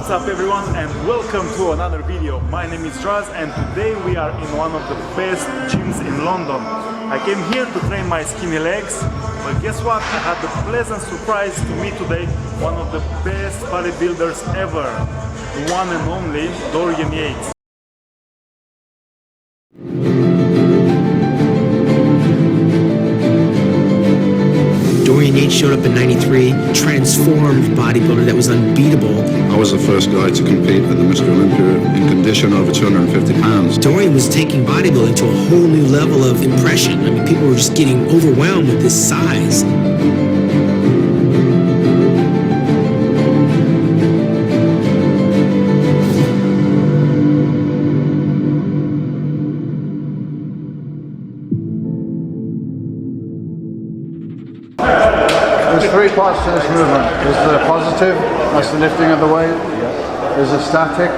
What's up everyone and welcome to another video. My name is Raz and today we are in one of the best gyms in London. I came here to train my skinny legs, but guess what? I had the pleasant surprise to meet today one of the best bodybuilders ever, the one and only Dorian Yates. Dorian Yates showed up in '93, transformed bodybuilder that was unbeatable. I was the first guy to compete at the Mr. Olympia in condition over 250 pounds. Dorian was taking bodybuilding to a whole new level of impression. I mean, people were just getting overwhelmed with his size. There's three parts to this movement. There's the positive, that's the lifting of the weight. There's the static,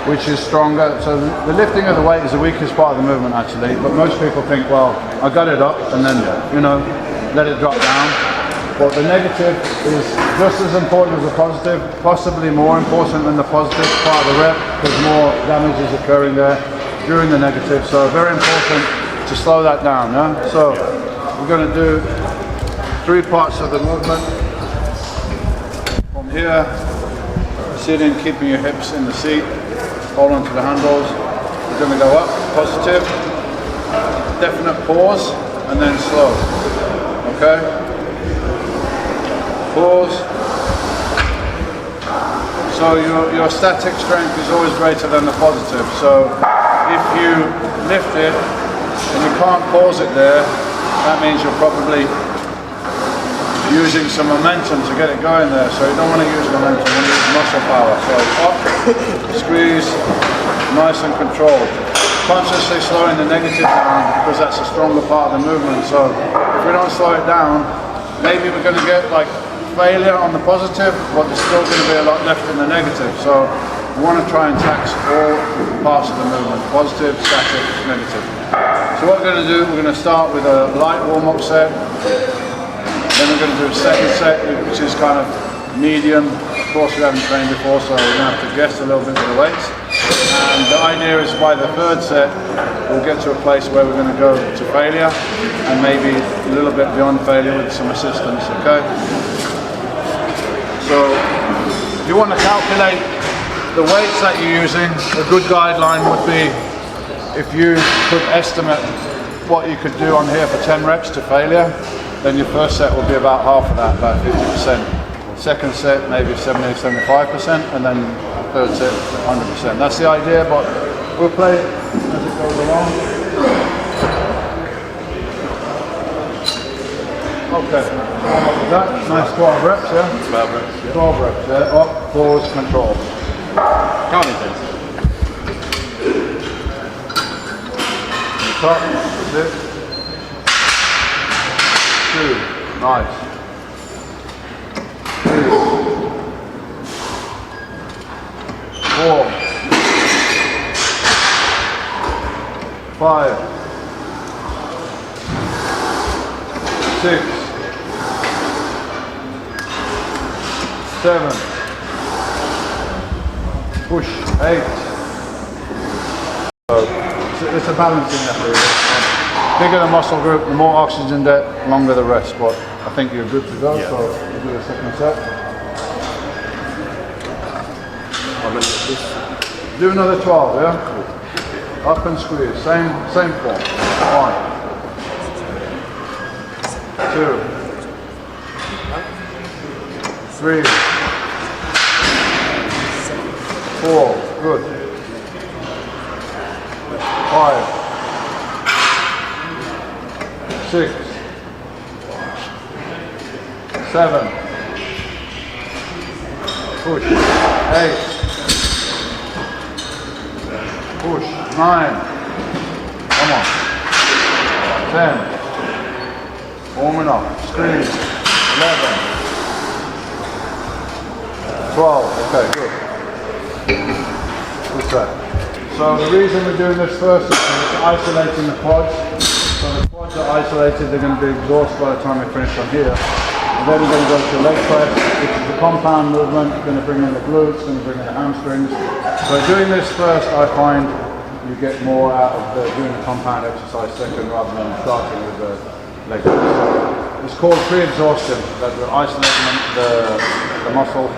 which is stronger. So the lifting of the weight is the weakest part of the movement actually, but most people think, well, I got it up and then, let it drop down. But the negative is just as important as the positive, possibly more important than the positive part of the rep, because more damage is occurring there during the negative. So very important to slow that down. Yeah? So we're going to do three parts of the movement. From here, sitting, keeping your hips in the seat, hold on to the handles. We're going to go up, positive, definite pause, and then slow. Okay? Pause. So your static strength is always greater than the positive. So if you lift it and you can't pause it there, that means you're probably using some momentum to get it going there, so you don't want to use momentum, you want to use muscle power. So up, squeeze, nice and controlled. Consciously slowing the negative down because that's a stronger part of the movement. So if we don't slow it down, maybe we're going to get like failure on the positive, but there's still going to be a lot left in the negative. So we want to try and tax all parts of the movement, positive, static, negative. So what we're going to do, we're going to start with a light warm-up set. Then we're going to do a second set, which is kind of medium. Of course, we haven't trained before, so we're going to have to guess a little bit with the weights. And the idea is by the third set, we'll get to a place where we're going to go to failure, and maybe a little bit beyond failure with some assistance, okay? So, if you want to calculate the weights that you're using, a good guideline would be if you could estimate what you could do on here for 10 reps to failure, then your first set will be about half of that, about 50%. Second set, maybe 70-75%, and then third set, 100%. That's the idea, but we'll play it as it goes along. Okay, that nice 12 reps, yeah? 12 reps. Yeah. 12 reps, yeah? Up, pause, control. Count it. Top, that's it. 2, nice. 3, 4, 5, 6, 7, push, 8. So it's a balancing effort. Bigger the muscle group, the more oxygen depth, longer the rest, but I think you're good to go, yeah. So we'll do the second set. Do another 12, yeah? Up and squeeze, same form. 1, 2, 3, 4, good. 5, 6, 7, push, 8, push, 9, come on, 10, warming up, squeeze, 11, 12, okay, good. Good set. So the reason we're doing this first is isolating the quads. So the quads are isolated, they're going to be exhausted by the time we finish on here. Then we're going to go to leg press, which is the compound movement. Going to bring in the glutes, going to bring in the hamstrings. So doing this first, I find you get more out of doing the compound exercise second rather than starting with the leg press. It's called pre-exhaustion, that we're isolating the muscle,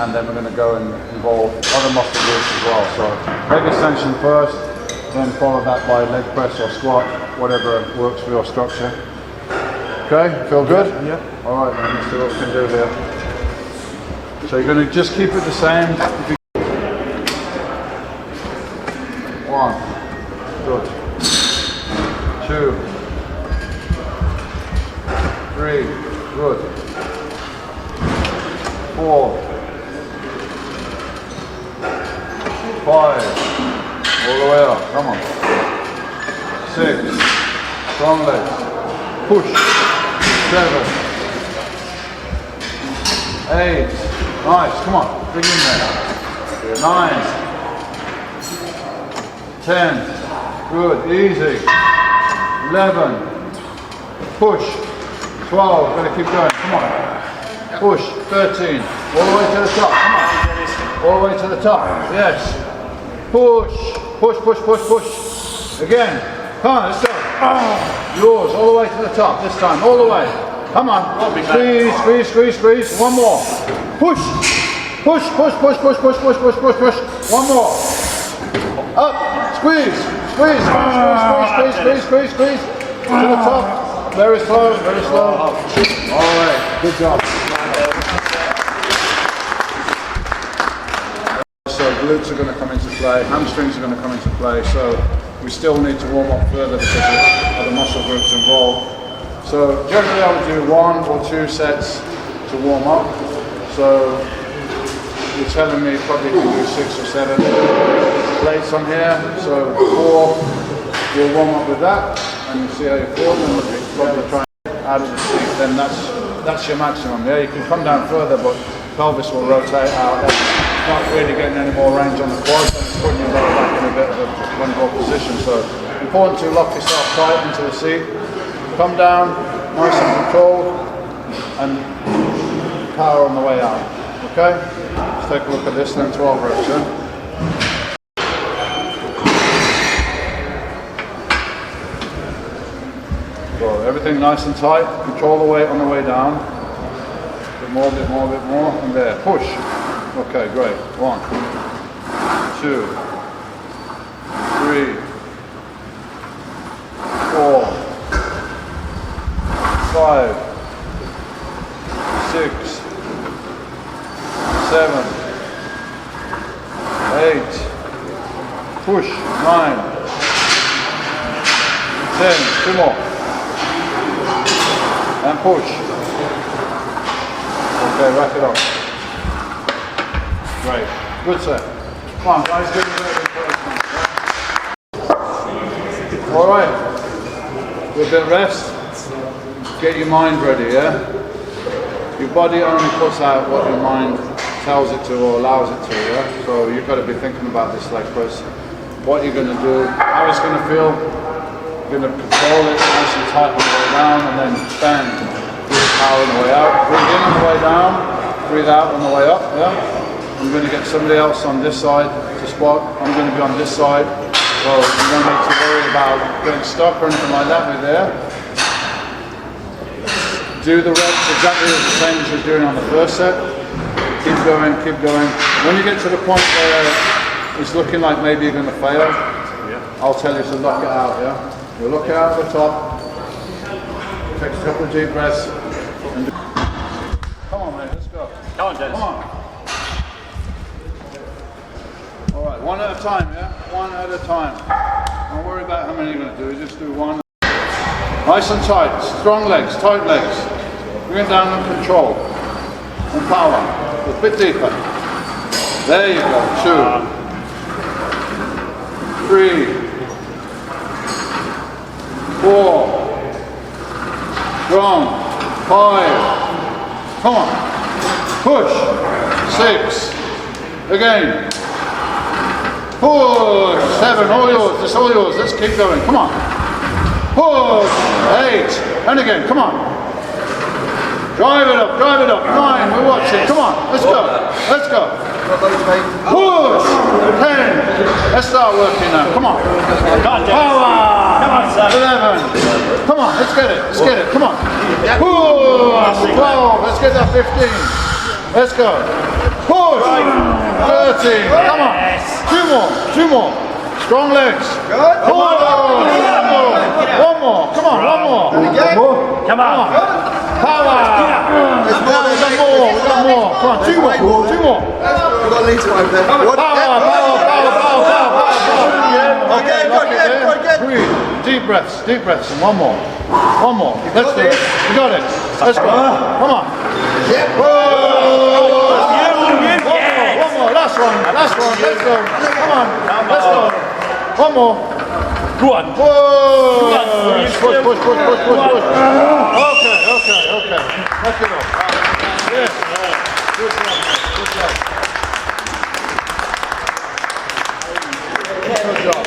and then we're going to go and involve other muscle groups as well. So leg extension first, then follow that by leg press or squat, whatever works for your structure. Okay, feel good? Yeah. All right, then let's see what we can do here. So you're going to just keep it the same. One, good. 2, 3, good. 4, 5, all the way up, come on. 6, strong legs, push. 7, 8, nice, come on, bring in there. 9, 10, good, easy. 11, push. 12, gotta keep going, come on. Push, 13, all the way to the top, come on. All the way to the top, yes. Push, push, push, push, push. Again, come on, let's go. Yours, all the way to the top, this time, all the way. Come on, squeeze, squeeze, squeeze, squeeze. One more. Push, push, push, push, push, push, push, push, push, push. One more. Up, squeeze, squeeze, squeeze, squeeze, squeeze, squeeze, squeeze. To the top, very slow, very slow. All right, good job. So glutes are going to come into play, hamstrings are going to come into play, so we still need to warm up further because of other muscle groups involved. So generally I would do 1 or 2 sets to warm up. So you're telling me probably you can do 6 or 7 plates on here. So 4, you'll warm up with that and see how you feel, and we'll probably try and out of the seat, then that's your maximum. Yeah, you can come down further, but pelvis will rotate out. Not really getting any more range on the quads, and it's putting your lower back in a bit of a vulnerable position. So important to lock yourself tight into the seat. Come down, nice and controlled, and power on the way out. Okay? Let's take a look at this then, 12 reps. Yeah? So everything nice and tight, control the weight on the way down. A bit more, bit more, bit more, and there, push. Okay, great. 1, 2, 3, 4, 5, 6, 7, 8, push, 9, 10, 2 more, and push. Okay, wrap it up. Great, good set. Come on guys, give me that encouragement. All right, with a bit of rest, get your mind ready, yeah? Your body only puts out what your mind tells it to or allows it to, yeah? So you've got to be thinking about this leg press, what you're going to do, how it's going to feel. You're going to control it nice and tight on the way down, and then bang, give power on the way out. Breathe in on the way down, breathe out on the way up, yeah? I'm going to get somebody else on this side to squat. I'm going to be on this side. So you don't need to worry about getting stuck or anything like that with there. Do the reps exactly the same as you're doing on the first set. Keep going, keep going. When you get to the point where it's looking like maybe you're going to fail, I'll tell you to lock it out, yeah? You look it out at the top, take a couple of deep breaths, and come on mate, let's go. Come on, Dennis. Come on. Alright, one at a time, yeah? One at a time. Don't worry about how many you're going to do, just do one. Nice and tight, strong legs, tight legs. Bring it down and control. And power. A bit deeper. There you go, 2, 3, 4, strong, 5, come on, push, 6, again, push, 7, all yours, it's all yours, let's keep going, come on, push, 8, and again, come on, Drive it up, 9, we're watching, come on, let's go, let's go. Push, 10, let's start working now, come on. Power, 11, come on, let's get it, come on. Push, 12, let's get that 15, let's go. Push, 13, come on, 2 more, strong legs. One more, come on, one more. Come on. Power! We got more. Come on, 2 more. We've got leads over there. Power. Okay, good. Breathe. Deep breaths, and one more. Let's do it. We got it. Let's go. Come on. One more. Last one. Let's go. Come on. Let's go. One more. Go on. Push. Okay. Let's get off. Yes. Good job.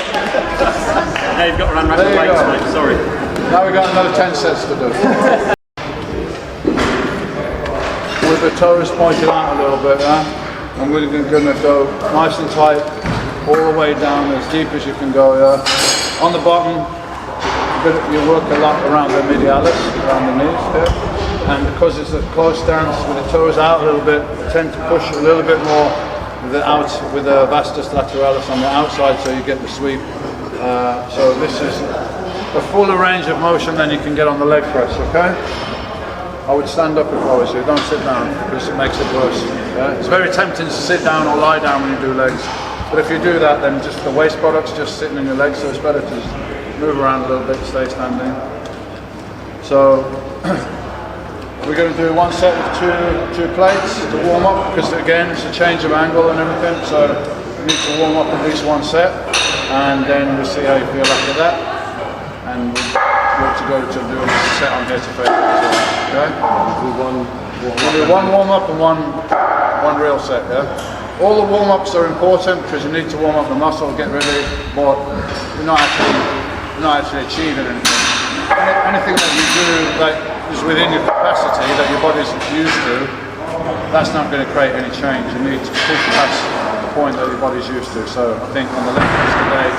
Now you've got to run around the weights, mate. Sorry. Now we've got another 10 sets to do. With the toes pointed out a little bit, I'm really going to go nice and tight all the way down as deep as you can go. On the bottom, you work a lot around the medialis, around the knees here. And because it's a close stance with the toes out a little bit, I tend to push a little bit more with the vastus lateralis on the outside, so you get the sweep. So this is a fuller range of motion than you can get on the leg press, okay? I would stand up if I was you, don't sit down because it makes it worse. It's very tempting to sit down or lie down when you do legs, but if you do that then just the waste product's just sitting in your legs, so it's better to just move around a little bit, stay standing. So we're going to do one set with two plates to warm up, because again it's a change of angle and everything, so you need to warm up at least one set, and then we'll see how you feel after that, and we'll to go to do a set on here to face as well. Okay? We'll do one warm up and one real set. Yeah. All the warm ups are important because you need to warm up the muscle, get ready, but you're not actually achieving anything. Anything that you do that is within your capacity, that your body's used to, that's not going to create any change. You need to push past the point that your body's used to. So I think on the leg press today,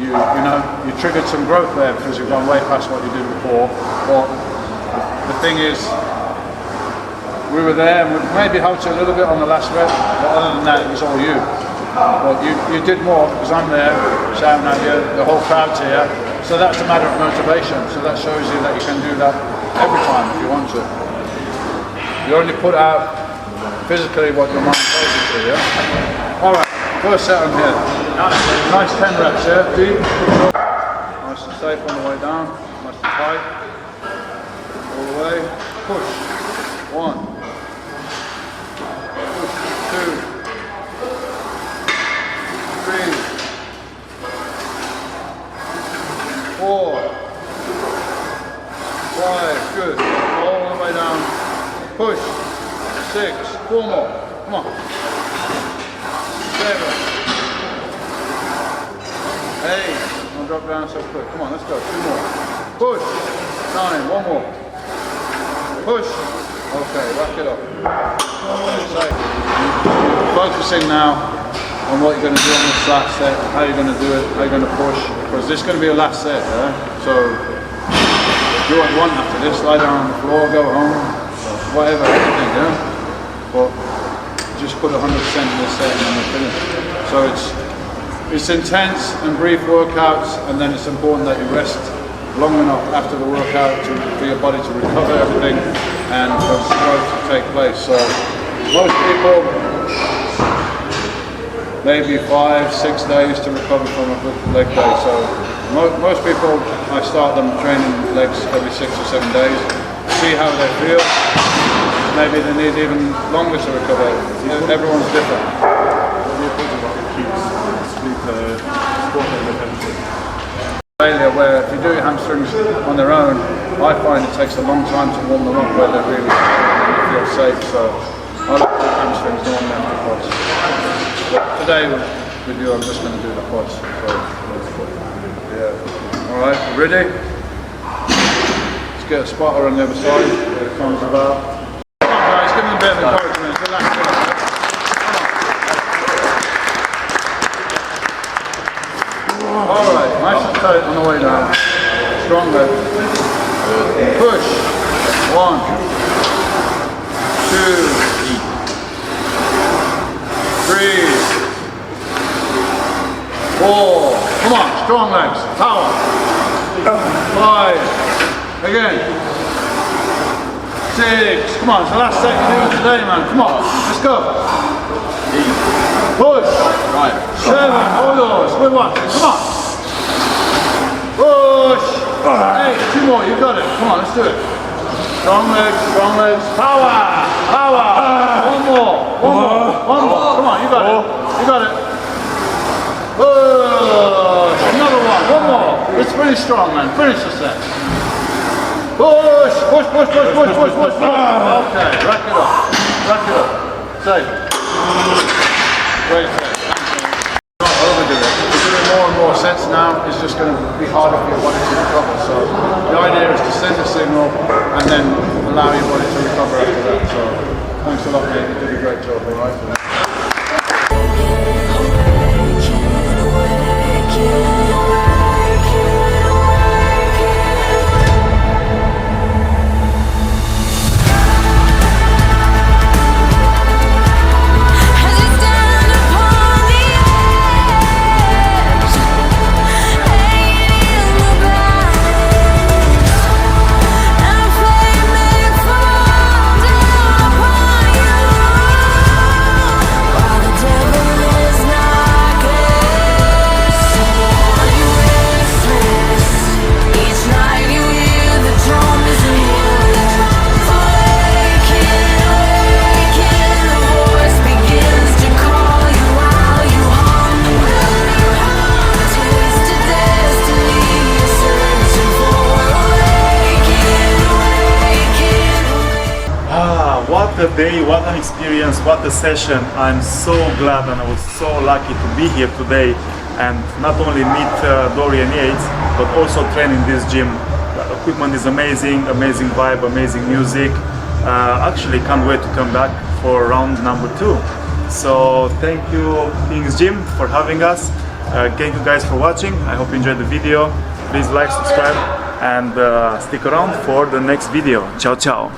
you triggered some growth there because you've gone way past what you did before. But the thing is, we were there and we maybe helped you a little bit on the last rep, but other than that, it was all you. But you did more because I'm there shouting at you, the whole crowd's here. So that's a matter of motivation. So that shows you that you can do that every time if you want to. You only put out physically what your mind tells you to, yeah? Alright, first set on here. Nice 10 reps, yeah? Deep. Nice and safe on the way down. Nice and tight. All the way. Push. 1. Push. 2. 3. 4. 5. Good. All the way down. Push. 6. 4 more. Come on. 7. 8. Don't drop down so quick. Come on, let's go. 2 more. Push. 9. 1 more. Push. Okay, wrap it up. So, focusing now on what you're going to do on this last set, how you're going to do it, how you're going to push, because this is going to be your last set, yeah? So, do what you want after this, lie down on the floor, go home, whatever, anything, yeah? But just put 100% in this set and then we're finished. So it's intense and brief workouts, and then it's important that you rest long enough after the workout for your body to recover everything and for growth to take place. So most people, maybe 5-6 days to recover from a good leg day. So most people, I start them training legs every 6 or 7 days, see how they feel. Maybe they need even longer to recover. Everyone's different. Failure where if you do your hamstrings on their own, I find it takes a long time to warm them up where they really feel safe. So I like the hamstrings normally after quads. But today with you, I'm just going to do the quads. So, yeah. All right, ready? Let's get a spotter on the other side. Here it comes about. Come on guys, give them a bit of encouragement. Relax. Alright, nice and tight on the way down. Strong leg. Push. 1, 2, 3, 4. Come on, strong legs. Power. 5. Again. 6. Come on, it's the last set you're doing today, man. Come on, let's go. 8. Push. 7. Hold yours. Good one. Come on. Push. 8. 2 more. You got it. Come on, let's do it. Strong legs. Strong legs. Power. Power. 1 more. 1 more. 1 more. Come on, you got it. You got it. Push. Another one. 1 more. It's pretty strong, man. Finish the set. Push. Push. Push. Push. Push. Push. Push. Okay. Rack it up. Rack it up. Save it. Great set. Don't overdo it. If you're doing more and more sets now, it's just going to be harder for your body to recover. So the idea is to send a signal and then allow your body to recover after that. So thanks a lot, mate. You did a great job, alright? What a day, what an experience, what a session. I'm so glad and I was so lucky to be here today and not only meet Dorian Yates but also train in this gym. The equipment is amazing, amazing vibe, amazing music. Actually can't wait to come back for round number 2. So thank you King's Gym for having us. Thank you guys for watching. I hope you enjoyed the video. Please like, subscribe and stick around for the next video. Ciao ciao.